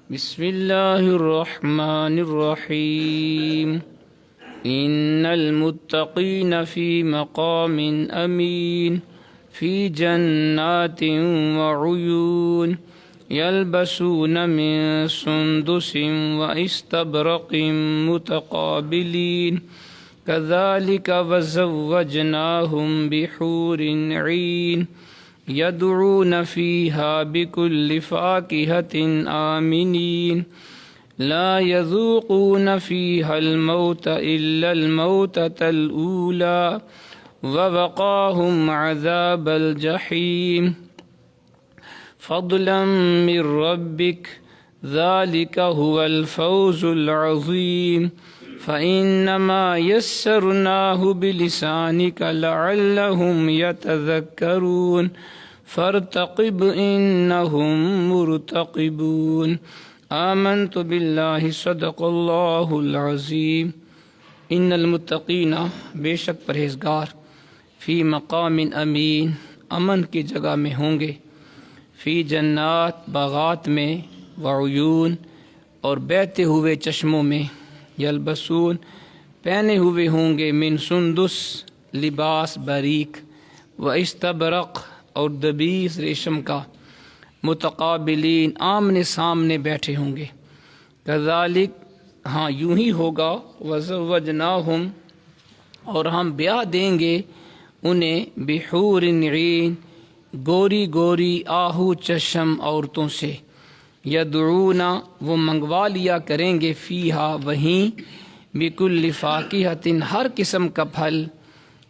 بسم اللہ الرحمن الرحیم ان المتقین فی مقام امین فی جنات وعیون یلبسون من سندس واستبرق متقابلین كذلك وزوجناهم بحور عين يدعون فيها بكل فاكهة آمنين لا يذوقون فيها الموت إلا الموتة الأولى ووقاهم عذاب الجحيم فضلا من ربك ذلك هو الفوز العظيم فإنما يسرناه بلسانك لعلهم يتذكرون فارتقب إنهم مرتقبون آمنت بالله صدق اللہ العظیم ان المتقین بے شک پرہیزگار فی مقام امین امن کی جگہ میں ہوں گے فی جنات باغات میں وعیون اور بہتے ہوئے چشموں میں یلبسون پہنے ہوئے ہوں گے من سندس لباس باریک و استبرق اور دبیس ریشم کا متقابلین آمنے سامنے بیٹھے ہوں گے کذالک ہاں یوں ہی ہوگا وزوجناہم اور ہم بیاہ دیں گے انہیں بحور عین گوری گوری آہو چشم عورتوں سے یدعونا وہ منگوا لیا کریں گے فیہا وہیں بکل فاکہۃ ہر قسم کا پھل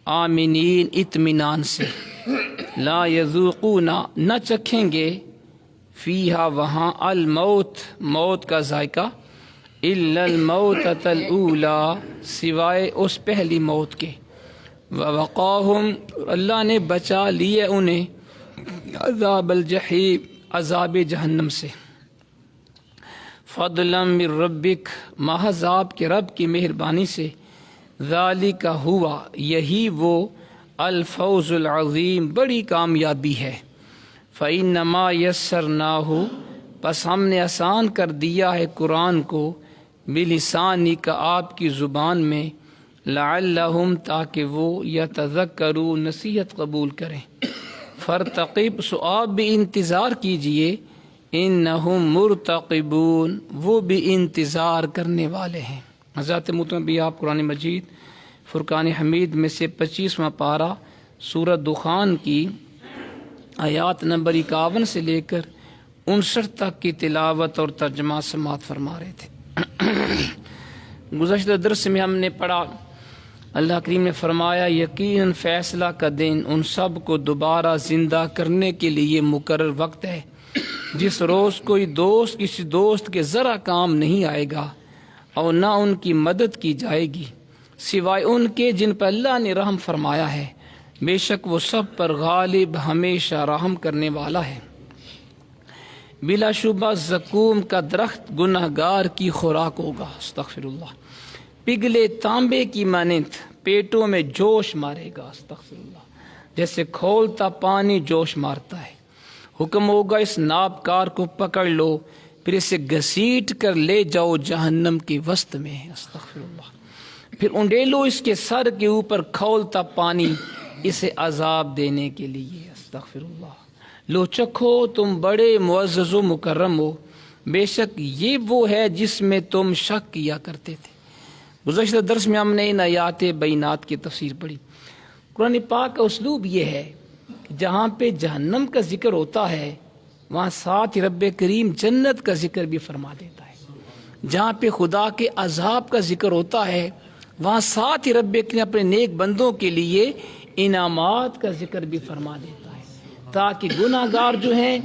آمنین اطمینان سے لا یذوقونا نہ چکھیں گے فیہا وہاں الموت موت کا ذائقہ الا الموتۃ الاولی سوائے اس پہلی موت کے ووقاہم اللہ نے بچا لیے انہیں عذاب الجحیم عذاب جہنم سے فضلا من ربک محض آپ کے رب کی مہربانی سے ذالک ہوا یہی وہ الفوز العظیم بڑی کامیابی ہے فإنما یسرناہ پس ہم نے آسان کر دیا ہے قرآن کو بلسانک آپ کی زبان میں لعلہم تاکہ وہ یتذکروا نصیحت قبول کریں فرتقب سو آپ بھی انتظار کیجئے انہم مرتقبون وہ بھی انتظار کرنے والے ہیں حضرت محترم بھی آپ قرآن مجید فرقان حمید میں سے 25واں پارہ سورۃ دخان کی آیات نمبر 51 سے لے کر 59 تک کی تلاوت اور ترجمہ سماعت فرما رہے تھے گزشتہ درس میں ہم نے پڑھا اللہ کریم نے فرمایا یقیناً فیصلہ کا دن ان سب کو دوبارہ زندہ کرنے کے لیے مقرر وقت ہے جس روز کوئی دوست کسی دوست کے ذرا کام نہیں آئے گا اور نہ ان کی مدد کی جائے گی سوائے ان کے جن پر اللہ نے رحم فرمایا ہے بے شک وہ سب پر غالب ہمیشہ رحم کرنے والا ہے بلا شبہ زقوم کا درخت گنہگار کی خوراک ہوگا استغفر اللہ پگھلے تانبے کی مانند پیٹوں میں جوش مارے گا استغفر اللہ جیسے کھولتا پانی جوش مارتا ہے حکم ہوگا اس نابکار کو پکڑ لو پھر اسے گھسیٹ کر لے جاؤ جہنم کے وسط میں استغفر اللہ پھر انڈیلو اس کے سر کے اوپر کھولتا پانی اسے عذاب دینے کے لیے استغفر اللہ لو چکھو تم بڑے معزز و مکرم ہو بے شک یہ وہ ہے جس میں تم شک کیا کرتے تھے گزشتہ درس میں ہم نے ان آیات بینات کی تفسیر پڑھی قرآن پاک کا اسلوب یہ ہے کہ جہاں پہ جہنم کا ذکر ہوتا ہے وہاں ساتھ رب کریم جنت کا ذکر بھی فرما دیتا ہے جہاں پہ خدا کے عذاب کا ذکر ہوتا ہے وہاں ساتھ ہی رب کریم اپنے نیک بندوں کے لیے انعامات کا ذکر بھی فرما دیتا ہے تاکہ گناہ گار جو ہیں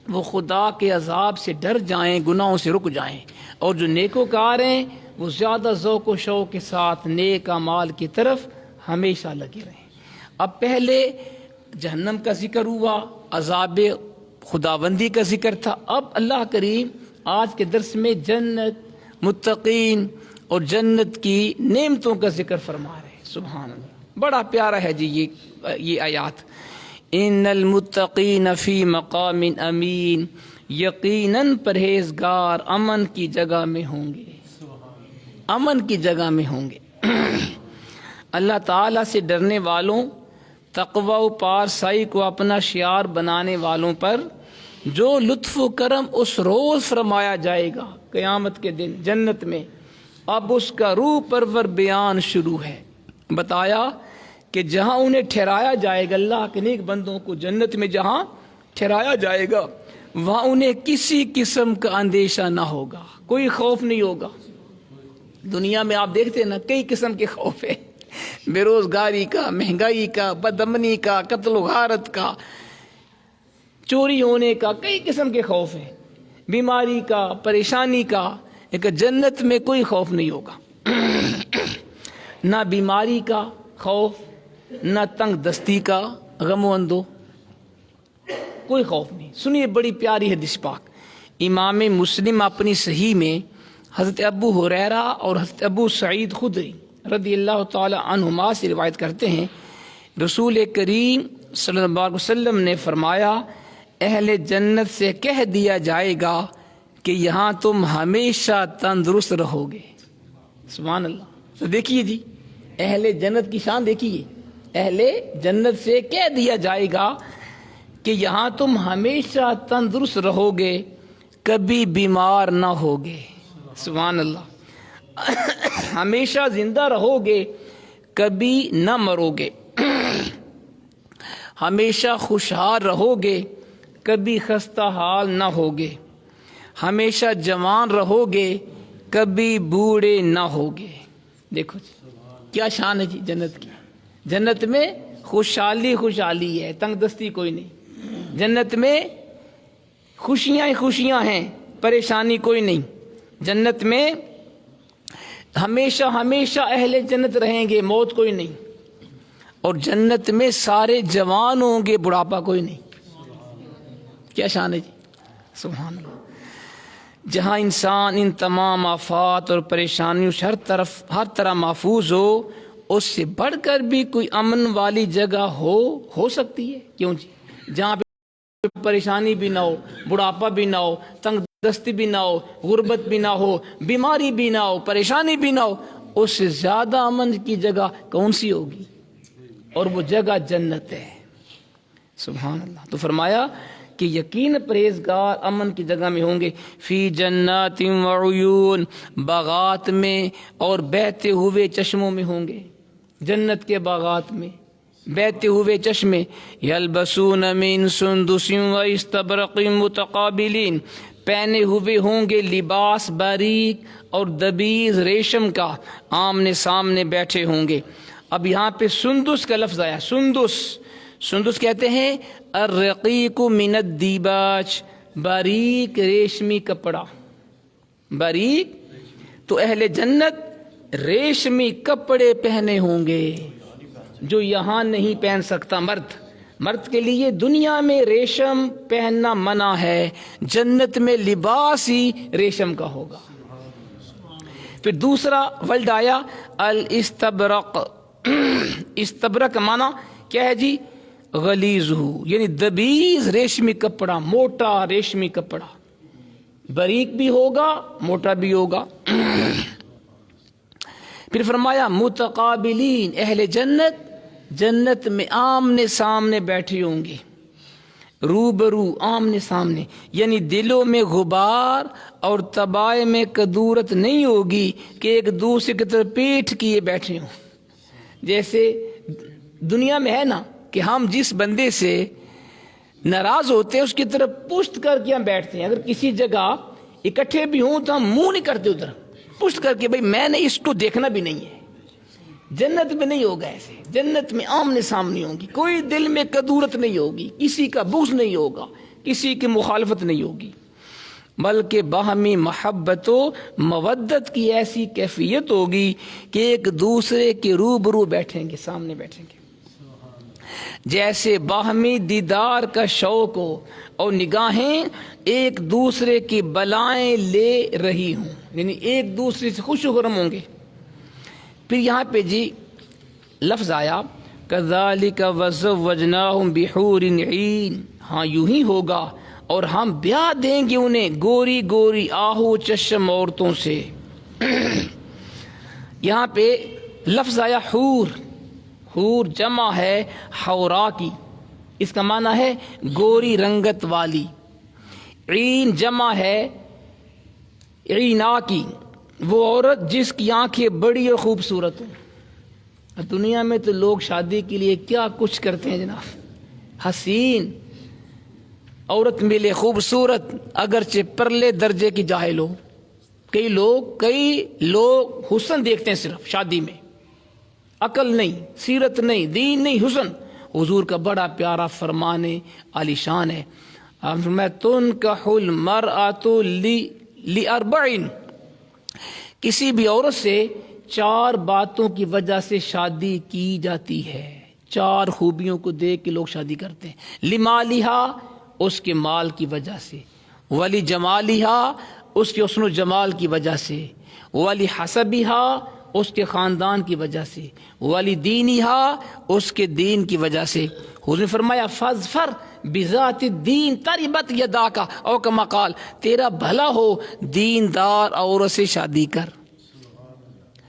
وہ خدا کے عذاب سے ڈر جائیں گناہوں سے رک جائیں اور جو نیکوکار ہیں وہ زیادہ ذوق و شوق کے ساتھ نیک اعمال کی طرف ہمیشہ لگے رہیں اب پہلے جہنم کا ذکر ہوا عذاب خداوندی کا ذکر تھا اب اللہ کریم آج کے درس میں جنت متقین اور جنت کی نعمتوں کا ذکر فرما رہے ہیں سبحان اللہ بڑا پیارا ہے جی یہ آیات ان المتقین فی مقام امین یقیناً پرہیزگار امن کی جگہ میں ہوں گے، امن کی جگہ میں ہوں گے۔ اللہ تعالیٰ سے ڈرنے والوں، تقوی و پارسائی کو اپنا شعار بنانے والوں پر جو لطف و کرم اس روز فرمایا جائے گا قیامت کے دن جنت میں، اب اس کا روح پرور بیان شروع ہے۔ بتایا کہ جہاں انہیں ٹھہرایا جائے گا، اللہ کے نیک بندوں کو جنت میں جہاں ٹھہرایا جائے گا، وہاں انہیں کسی قسم کا اندیشہ نہ ہوگا، کوئی خوف نہیں ہوگا۔ دنیا میں آپ دیکھتے ہیں نا، کئی قسم کے خوف ہے، بے روزگاری کا، مہنگائی کا، بد امنی کا، قتل و غارت کا، چوری ہونے کا، کئی قسم کے خوف ہیں، بیماری کا، پریشانی کا۔ لیکن جنت میں کوئی خوف نہیں ہوگا، نہ بیماری کا خوف، نہ تنگ دستی کا غم و اندو، کوئی خوف نہیں۔ سنیے بڑی پیاری حدیث پاک، امام مسلم اپنی صحیح میں حضرت ابو ہریرہ اور حضرت ابو سعید خدری رضی اللہ تعالی عنہما سے روایت کرتے ہیں، رسول کریم صلی اللہ علیہ وسلم نے فرمایا، اہل جنت سے کہہ دیا جائے گا کہ یہاں تم ہمیشہ تندرست رہو گے۔ سبحان اللہ۔ تو دیکھیے جی، اہل جنت کی شان دیکھیے، اہل جنت سے کہہ دیا جائے گا کہ یہاں تم ہمیشہ تندرست رہو گے، کبھی بیمار نہ ہوگے۔ سبحان اللہ۔ ہمیشہ زندہ رہو گے، کبھی نہ مرو گے، ہمیشہ خوشحال رہو گے، کبھی خستہ حال نہ ہوگے، ہمیشہ جوان رہو گے، کبھی بوڑھے نہ ہوگے۔ دیکھو جی کیا شان ہے جی جنت کی۔ جنت میں خوشحالی خوشحالی ہے، تنگ دستی کوئی نہیں۔ جنت میں خوشیاں ہی خوشیاں ہیں، پریشانی کوئی نہیں۔ جنت میں ہمیشہ ہمیشہ اہل جنت رہیں گے، موت کوئی نہیں۔ اور جنت میں سارے جوان ہوں گے، بڑھاپا کوئی نہیں۔ کیا شان ہے جی، سبحان اللہ۔ جہاں انسان ان تمام آفات اور پریشانیوں سے ہر طرح محفوظ ہو، اس سے بڑھ کر بھی کوئی امن والی جگہ ہو سکتی ہے؟ کیوں جی؟ جہاں پہ پریشانی بھی نہ ہو، بڑھاپا بھی نہ ہو، تنگ دستی بھی نہ ہو، غربت بھی نہ ہو، بیماری بھی نہ ہو، پریشانی بھی نہ ہو، اس سے زیادہ امن کی جگہ کون سی ہوگی؟ اور وہ جگہ جنت ہے۔ سبحان اللہ۔ تو فرمایا کہ یقین پرہیزگار امن کی جگہ میں ہوں گے، فی جنات وعیون، باغات میں اور بہتے ہوئے چشموں میں ہوں گے۔ جنت کے باغات میں بہتے ہوئے چشمے، یلبسون من سندس واستبرق متقابلین، پہنے ہوئے ہوں گے لباس باریک اور دبیز ریشم کا، آمنے سامنے بیٹھے ہوں گے۔ اب یہاں پہ سندس کا لفظ آیا۔ سندس کہتے ہیں الرقیق من الدیباج، باریک ریشمی کپڑا، باریک۔ تو اہل جنت ریشمی کپڑے پہنے ہوں گے جو یہاں نہیں پہن سکتا مرد کے لیے دنیا میں ریشم پہننا منع ہے، جنت میں لباس ہی ریشم کا ہوگا۔ پھر دوسرا ولد آیا الاستبرق۔ استبرق کا معنی کیا ہے جی؟ غلیظ ہو، یعنی دبیز ریشمی کپڑا، موٹا ریشمی کپڑا، باریک بھی ہوگا موٹا بھی ہوگا۔ پھر فرمایا متقابلین، اہل جنت میں آمنے سامنے بیٹھے ہوں گے، روبرو، آمنے سامنے، یعنی دلوں میں غبار اور طبائع میں کدورت نہیں ہوگی کہ ایک دوسرے کی طرف پیٹھ کیے بیٹھے ہوں۔ جیسے دنیا میں ہے نا کہ ہم جس بندے سے ناراض ہوتے ہیں اس کی طرف پشت کر کے ہم بیٹھتے ہیں، اگر کسی جگہ اکٹھے بھی ہوں تو ہم منہ نہیں کرتے ادھر، پشت کر کے بھائی میں نے اس کو دیکھنا بھی نہیں ہے۔ جنت میں نہیں ہوگا ایسے، جنت میں آمنے سامنے ہوں گی، کوئی دل میں کدورت نہیں ہوگی، کسی کا بغض نہیں ہوگا، کسی کی مخالفت نہیں ہوگی، بلکہ باہمی محبت و مودت کی ایسی کیفیت ہوگی کہ ایک دوسرے کے روبرو بیٹھیں گے، سامنے بیٹھیں گے، جیسے باہمی دیدار کا شوق ہو اور نگاہیں ایک دوسرے کی بلائیں لے رہی ہوں، یعنی ایک دوسرے سے خوش و خرم ہوں گے۔ پھر یہاں پہ جی لفظ آیا کذالک وزوجناہم بحور عین، ہاں یوں ہی ہوگا اور ہم بیاہ دیں گے انہیں گوری گوری آہو چشم عورتوں سے. یہاں پہ لفظ آیا حور. حور جمع ہے حورا کی، اس کا معنی ہے گوری رنگت والی. عین جمع ہے عینا کی، وہ عورت جس کی آنکھیں بڑی اور خوبصورت ہوں. دنیا میں تو لوگ شادی کے لیے کیا کچھ کرتے ہیں جناب. حسین عورت ملے خوبصورت، اگرچہ پرلے درجے کی جاہل ہو. کئی لوگ حسن دیکھتے ہیں صرف شادی میں، عقل نہیں، سیرت نہیں، دین نہیں، حسن. حضور کا بڑا پیارا فرمان عالی شان ہے. میں تنکح المرأۃ لاربع، کسی بھی عورت سے 4 باتوں کی وجہ سے شادی کی جاتی ہے. 4 خوبیوں کو دیکھ کے لوگ شادی کرتے ہیں. لمالہا، اس کے مال کی وجہ سے. ولی جمالہا، اس کے حسن و جمال کی وجہ سے. ولی حسبہا، اس کے خاندان کی وجہ سے. ولی دینہا، اس کے دین کی وجہ سے. حضور نے فرمایا فاظفر بذات الدین تربت یداک، او کما قال، تیرا بھلا ہو دیندار عورت سے شادی کر.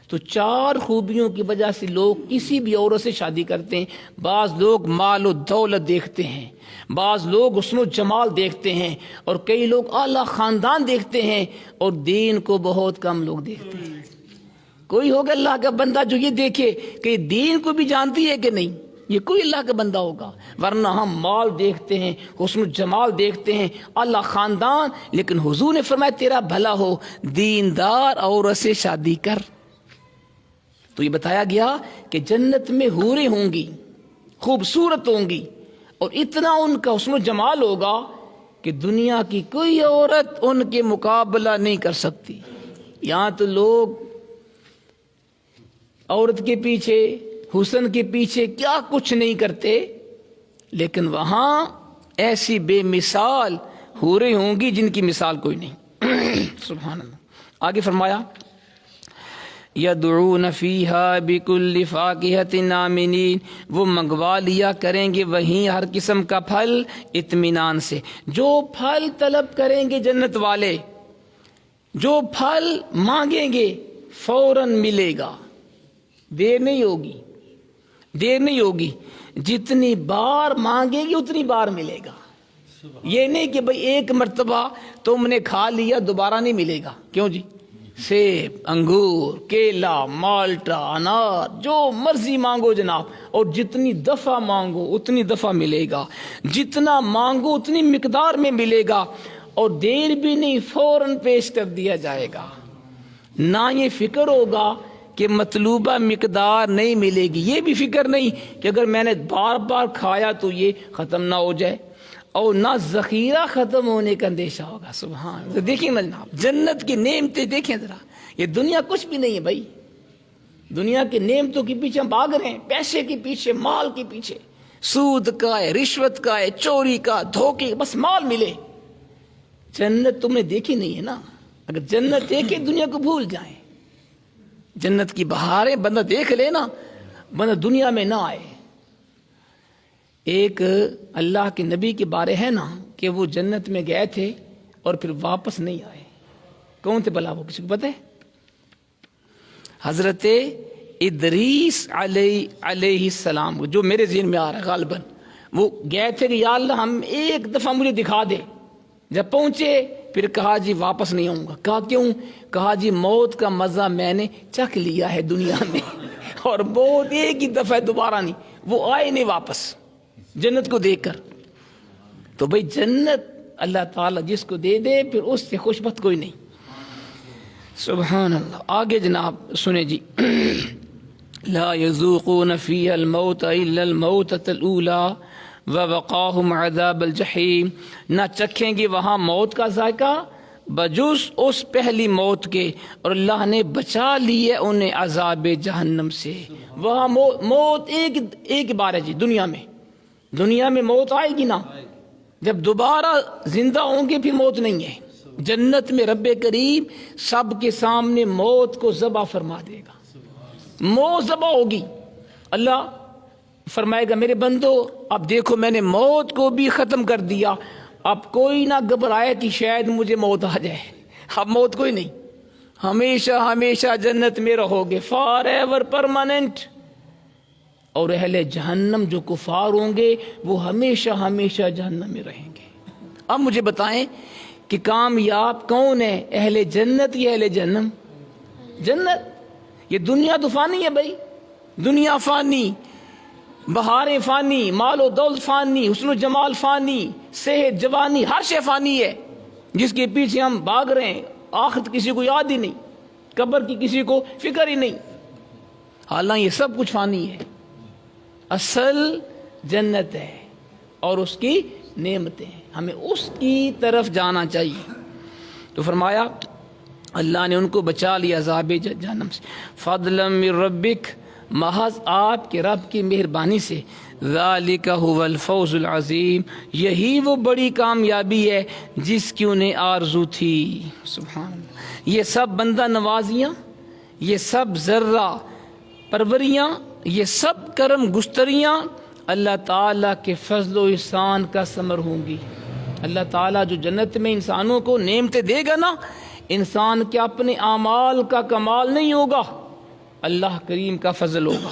تو 4 خوبیوں کی وجہ سے لوگ کسی بھی عورت سے شادی کرتے ہیں. بعض لوگ مال و دولت دیکھتے ہیں، بعض لوگ حسن و جمال دیکھتے ہیں، اور کئی لوگ اعلیٰ خاندان دیکھتے ہیں، اور دین کو بہت کم لوگ دیکھتے ہیں. کوئی ہوگا اللہ کا بندہ جو یہ دیکھے کہ دین کو بھی جانتی ہے کہ نہیں، یہ کوئی اللہ کا بندہ ہوگا. ورنہ ہم مال دیکھتے ہیں، حسن و جمال دیکھتے ہیں، اعلیٰ خاندان. لیکن حضور نے فرمایا تیرا بھلا ہو دیندار عورت سے شادی کر. تو یہ بتایا گیا کہ جنت میں حوریں ہوں گی، خوبصورت ہوں گی، اور اتنا ان کا حسن و جمال ہوگا کہ دنیا کی کوئی عورت ان کے مقابلہ نہیں کر سکتی. یہاں تو لوگ عورت کے پیچھے، حسن کے پیچھے کیا کچھ نہیں کرتے، لیکن وہاں ایسی بے مثال حوریں ہوں گی جن کی مثال کوئی نہیں. سبحان اللہ. آگے فرمایا یدعون فیہا بکل فاکہۃ آمنین، وہ منگوا لیا کریں گے وہیں ہر قسم کا پھل اطمینان سے. جو پھل طلب کریں گے جنت والے، جو پھل مانگیں گے فوراً ملے گا. دیر نہیں ہوگی. جتنی بار مانگیں گے اتنی بار ملے گا. یہ نہیں کہ بھئی ایک مرتبہ تم نے کھا لیا دوبارہ نہیں ملے گا. کیوں جی؟ سیب، انگور، کیلا، مالٹا، انار، جو مرضی مانگو جناب، اور جتنی دفعہ مانگو اتنی دفعہ ملے گا. جتنا مانگو اتنی مقدار میں ملے گا، اور دیر بھی نہیں، فوراً پیش کر دیا جائے گا. نہ یہ فکر ہوگا کہ مطلوبہ مقدار نہیں ملے گی، یہ بھی فکر نہیں کہ اگر میں نے بار بار کھایا تو یہ ختم نہ ہو جائے، اور نہ ذخیرہ ختم ہونے کا اندیشہ ہوگا. سبحان اللہ. دیکھیں نا جناب جنت کی نعمتیں دیکھیں ذرا. یہ دنیا کچھ بھی نہیں ہے بھائی. دنیا کی نعمتوں کے پیچھے ہم بھاگ رہے ہیں، پیسے کے پیچھے، مال کے پیچھے. سود کا ہے، رشوت کا ہے، چوری کا، دھوکے، بس مال ملے. جنت تم نے دیکھی نہیں ہے نا. اگر جنت دیکھے دنیا کو بھول جائیں. جنت کی بہاریں بندہ دیکھ لے نا، بندہ دنیا میں نہ آئے. ایک اللہ کے نبی کے بارے ہے نا کہ وہ جنت میں گئے تھے اور پھر واپس نہیں آئے. کون تھے بھلا وہ؟ کسی کو پتہ ہے؟ حضرت ادریس علیہ السلام، جو میرے ذہن میں آ رہا ہے غالباً. وہ گئے تھے کہ یا اللہ ہم ایک دفعہ مجھے دکھا دے. جب پہنچے پھر کہا جی واپس نہیں آؤں گا. کہا کیوں؟ کہا جی موت کا مزہ میں نے چکھ لیا ہے دنیا میں، اور موت ایک ہی دفعہ، دوبارہ نہیں. وہ آئے نہیں واپس جنت کو دیکھ کر. تو بھئی جنت اللہ تعالیٰ جس کو دے دے پھر اس سے خوش بخت کوئی نہیں. سبحان اللہ. آگے جناب سنیں جی. لا یذوقون فیہا الموت الا الموتۃ الاولی ووقاہم عذاب الجحیم، نہ چکھیں گے وہاں موت کا ذائقہ بجز اس پہلی موت کے، اور اللہ نے بچا لی ہے انہیں عذاب جہنم سے. وہاں موت ایک بار ہے جی. دنیا میں موت آئے گی نا، جب دوبارہ زندہ ہوں گے پھر موت نہیں ہے. جنت میں رب کریم سب کے سامنے موت کو ذبح فرما دے گا. موت ذبح ہوگی. اللہ فرمائے گا میرے بندو اب دیکھو میں نے موت کو بھی ختم کر دیا، اب کوئی نہ گھبرائے کہ شاید مجھے موت آ جائے. اب موت کوئی نہیں, ہمیشہ ہمیشہ جنت میں رہو گے, فار ایور, پرماننٹ. اور اہل جہنم جو کفار ہوں گے وہ ہمیشہ ہمیشہ جہنم میں رہیں گے. اب مجھے بتائیں کہ کامیاب کون ہے, اہل جنت یا اہل جہنم؟ جنت. یہ دنیا تو فانی ہے بھائی, دنیا فانی, بہاریں فانی, مال و دولت فانی, حسن و جمال فانی, صحت جوانی, ہر شے فانی ہے جس کے پیچھے ہم بھاگ رہے ہیں. آخرت کسی کو یاد ہی نہیں, قبر کی کسی کو فکر ہی نہیں. حالانکہ یہ سب کچھ فانی ہے. اصل جنت ہے اور اس کی نعمتیں ہیں, ہمیں اس کی طرف جانا چاہیے. تو فرمایا اللہ نے ان کو بچا لیا عذاب جہنم سے. فضلا من ربک, محض آپ کے رب کی مہربانی سے. ذالک هو الفوز العظیم, یہی وہ بڑی کامیابی ہے جس کی انہیں آرزو تھی. سبحان اللہ. یہ سب بندہ نوازیاں, یہ سب ذرہ پروریاں, یہ سب کرم گستریاں اللہ تعالیٰ کے فضل و احسان کا ثمر ہوں گی. اللہ تعالیٰ جو جنت میں انسانوں کو نعمتیں دے گا نا, انسان کے اپنے اعمال کا کمال نہیں ہوگا, اللہ کریم کا فضل ہوگا.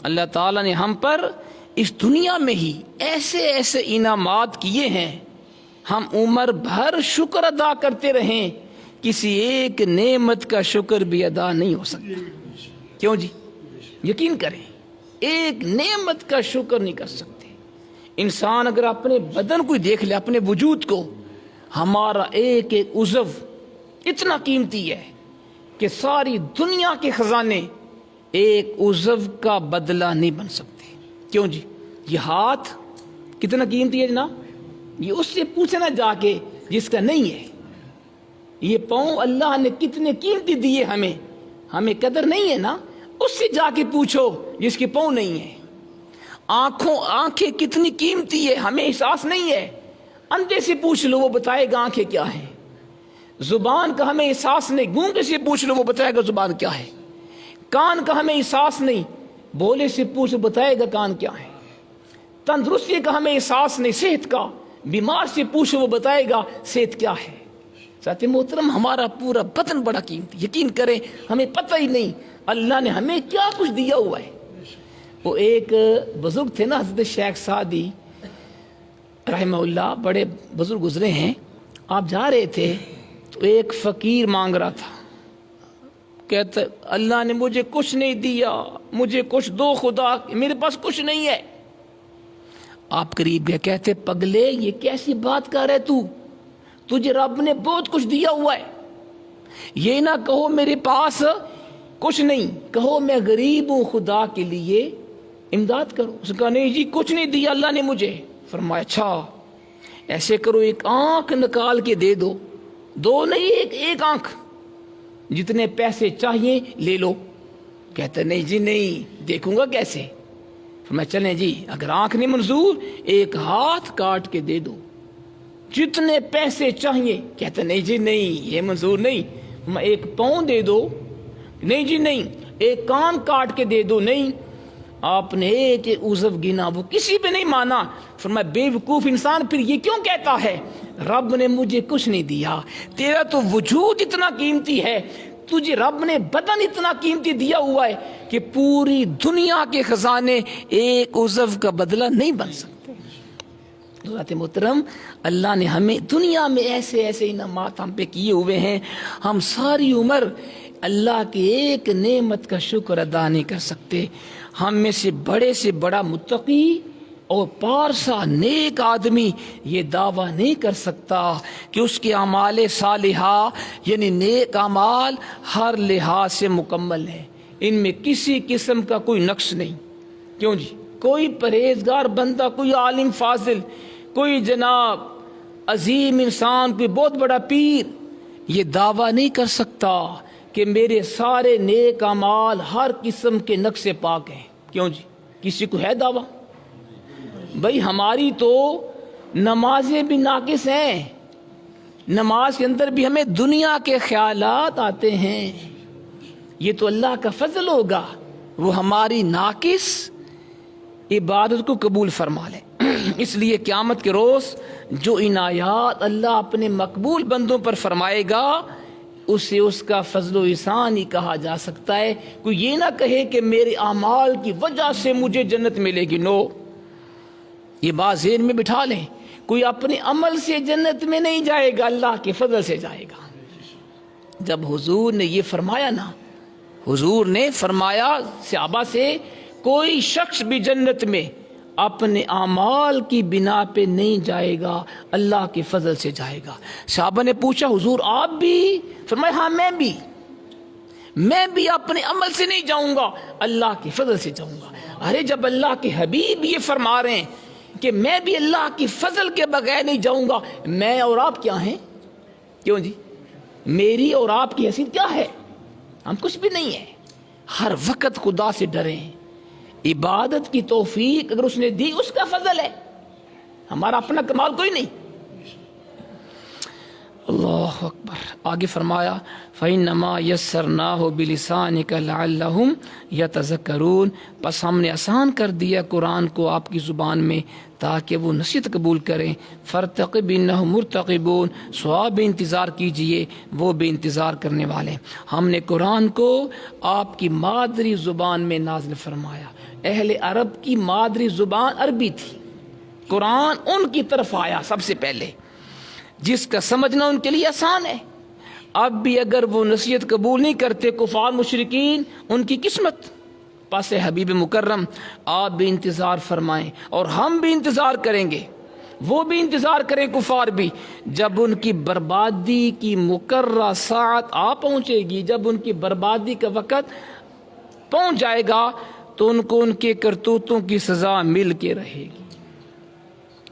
اللہ تعالیٰ نے ہم پر اس دنیا میں ہی ایسے ایسے انعامات کیے ہیں, ہم عمر بھر شکر ادا کرتے رہیں, کسی ایک نعمت کا شکر بھی ادا نہیں ہو سکتا. کیوں جی؟ یقین کریں, ایک نعمت کا شکر نہیں کر سکتے. انسان اگر اپنے بدن کو دیکھ لے, اپنے وجود کو, ہمارا ایک ایک عضو اتنا قیمتی ہے کہ ساری دنیا کے خزانے ایک عضو کا بدلہ نہیں بن سکتے. کیوں جی؟ یہ ہاتھ کتنا قیمتی ہے جناب, یہ اس سے پوچھنا جا کے جس کا نہیں ہے. یہ پاؤں اللہ نے کتنے قیمتی دیے ہمیں, ہمیں قدر نہیں ہے نا, اس سے جا کے پوچھو جس کے پاؤں نہیں ہے. آنکھیں کتنی قیمتی ہے, ہمیں احساس نہیں ہے, اندھے سے پوچھ لو وہ بتائے گا آنکھیں کیا ہیں. زبان کا ہمیں احساس نہیں, گونگے سے پوچھ لو وہ بتائے گا زبان کیا ہے. کان کا ہمیں احساس نہیں, بولے سے پوچھ بتائے گا کان کیا ہے. تندرستی کا ہمیں احساس نہیں, صحت کا, بیمار سے پوچھو وہ بتائے گا صحت کیا ہے. ساتھ محترم, ہمارا پورا بدن بڑا قیمتی, یقین کریں ہمیں پتہ ہی نہیں اللہ نے ہمیں کیا کچھ دیا ہوا ہے. وہ ایک بزرگ تھے نا, حضرت شیخ سعدی رحمہ اللہ, بڑے بزرگ گزرے ہیں. آپ جا رہے تھے تو ایک فقیر مانگ رہا تھا, کہتا اللہ نے مجھے کچھ نہیں دیا, مجھے کچھ دو خدا, میرے پاس کچھ نہیں ہے. آپ قریب گئے, کہتے پگلے یہ کیسی بات کر رہے تو, تجھے رب نے بہت کچھ دیا ہوا ہے. یہ نہ کہو میرے پاس کچھ نہیں, کہو میں غریب ہوں, خدا کے لیے امداد کرو. اس نے کہا نہیں جی کچھ نہیں دیا اللہ نے مجھے. فرمایا اچھا ایسے کرو, ایک آنکھ نکال کے دے دو, دو نہیں ایک آنکھ, جتنے پیسے چاہیے لے لو. کہتا نہیں جی نہیں, دیکھوں گا کیسے. فرمایا چلیں جی, اگر آنکھ نہیں منظور ایک ہاتھ کاٹ کے دے دو, جتنے پیسے چاہیے. کہتا نہیں جی نہیں یہ منظور نہیں. فرمایا ایک پاؤں دے دو. نہیں جی نہیں, ایک کان کاٹ کے دے دو. نہیں, آپ نے ایک عضو گنا, وہ کسی پہ نہیں مانا. فرمایا بے وقوف انسان, پھر یہ کیوں کہتا ہے رب نے مجھے کچھ نہیں دیا. تیرا تو وجود اتنا قیمتی ہے, تجھے رب نے بدن اتنا قیمتی دیا ہوا ہے کہ پوری دنیا کے خزانے ایک عضو کا بدلہ نہیں بن سکتے. حضرت محترم, اللہ نے ہمیں دنیا میں ایسے ایسے انعامات ہم پہ کیے ہوئے ہیں, ہم ساری عمر اللہ کی ایک نعمت کا شکر ادا نہیں کر سکتے. ہم میں سے بڑا متقی اور پارسا نیک آدمی یہ دعویٰ نہیں کر سکتا کہ اس کے اعمال صالحہ یعنی نیک اعمال ہر لحاظ سے مکمل ہیں, ان میں کسی قسم کا کوئی نقص نہیں. کیوں جی؟ کوئی پرہیزگار بندہ, کوئی عالم فاضل, کوئی جناب عظیم انسان, کوئی بہت بڑا پیر یہ دعویٰ نہیں کر سکتا کہ میرے سارے نیک اعمال ہر قسم کے نقص سے پاک ہیں. کیوں جی؟ کسی کو ہے دعویٰ؟ بھائی ہماری تو نمازیں بھی ناقص ہیں, نماز کے اندر بھی ہمیں دنیا کے خیالات آتے ہیں. یہ تو اللہ کا فضل ہوگا, وہ ہماری ناقص عبادت کو قبول فرما لے. اس لیے قیامت کے روز جو عنایات اللہ اپنے مقبول بندوں پر فرمائے گا اسے اس کا فضل و احسان ہی کہا جا سکتا ہے۔ کوئی یہ نہ کہے کہ میرے اعمال کی وجہ سے مجھے جنت ملے گی، نو، یہ بات ذہن میں بٹھا لیں۔ کوئی اپنے عمل سے جنت میں نہیں جائے گا، اللہ کے فضل سے جائے گا۔ جب حضور نے یہ فرمایا نا، حضور نے فرمایا صحابہ سے کوئی شخص بھی جنت میں اپنے اعمال کی بنا پہ نہیں جائے گا، اللہ کے فضل سے جائے گا۔ صحابہ نے پوچھا حضور آپ بھی؟ فرمایا ہاں میں بھی اپنے عمل سے نہیں جاؤں گا، اللہ کے فضل سے جاؤں گا۔ ارے جب اللہ کے حبیب یہ فرما رہے ہیں کہ میں بھی اللہ کی فضل کے بغیر نہیں جاؤں گا، میں اور آپ کیا ہیں؟ کیوں جی؟ میری اور آپ کی حیثیت کیا ہے؟ ہم کچھ بھی نہیں ہیں۔ ہر وقت خدا سے ڈریں، عبادت کی توفیق اگر اس نے دی اس کا فضل ہے، ہمارا اپنا کمال کوئی نہیں۔ اللہ اکبر۔ آگے فرمایا فَإِنَّمَا يَسَّرْنَاهُ بِلِسَانِكَ لَعَلَّهُمْ يَتَذَكَّرُونَ، بس ہم نے آسان کر دیا قرآن کو آپ کی زبان میں تاکہ وہ نصیحت قبول کریں۔ فَارْتَقِبْ إِنَّهُمْ مُرْتَقِبُونَ، سو آپ بھی انتظار کیجئے، وہ بھی انتظار کرنے والے۔ ہم نے قرآن کو آپ کی مادری زبان میں نازل فرمایا۔ اہل عرب کی مادری زبان عربی تھی، قرآن ان کی طرف آیا سب سے پہلے، جس کا سمجھنا ان کے لیے آسان ہے۔ اب بھی اگر وہ نصیحت قبول نہیں کرتے کفار مشرکین، ان کی قسمت۔ پس حبیب مکرم آپ بھی انتظار فرمائیں اور ہم بھی انتظار کریں گے، وہ بھی انتظار کریں کفار بھی، جب ان کی بربادی کی مقررہ ساعت آ پہنچے گی، جب ان کی بربادی کا وقت پہنچ جائے گا تو ان کو ان کے کرتوتوں کی سزا مل کے رہے گی۔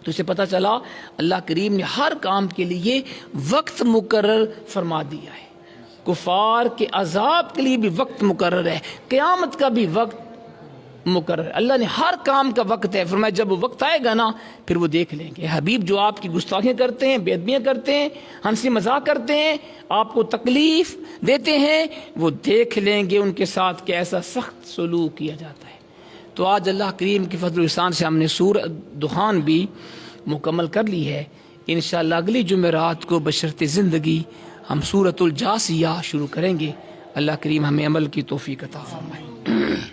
تو اسے پتہ چلا اللہ کریم نے ہر کام کے لیے وقت مقرر فرما دیا ہے۔ کفار کے عذاب کے لیے بھی وقت مقرر ہے، قیامت کا بھی وقت مقرر ہے۔ اللہ نے ہر کام کا وقت ہے، فرمایا جب وہ وقت آئے گا نا پھر وہ دیکھ لیں گے۔ حبیب جو آپ کی گستاخیاں کرتے ہیں، بے ادبیاں کرتے ہیں، ہنسی مذاق کرتے ہیں، آپ کو تکلیف دیتے ہیں، وہ دیکھ لیں گے ان کے ساتھ کیسا سخت سلوک کیا جاتا ہے۔ تو آج اللہ کریم کے فضل و احسان سے ہم نے سورۃ دخان بھی مکمل کر لی ہے۔ انشاءاللہ اگلی جمعرات کو بشرط زندگی ہم سورۃ الجاثیہ شروع کریں گے۔ اللہ کریم ہمیں عمل کی توفیق عطا فرمائے۔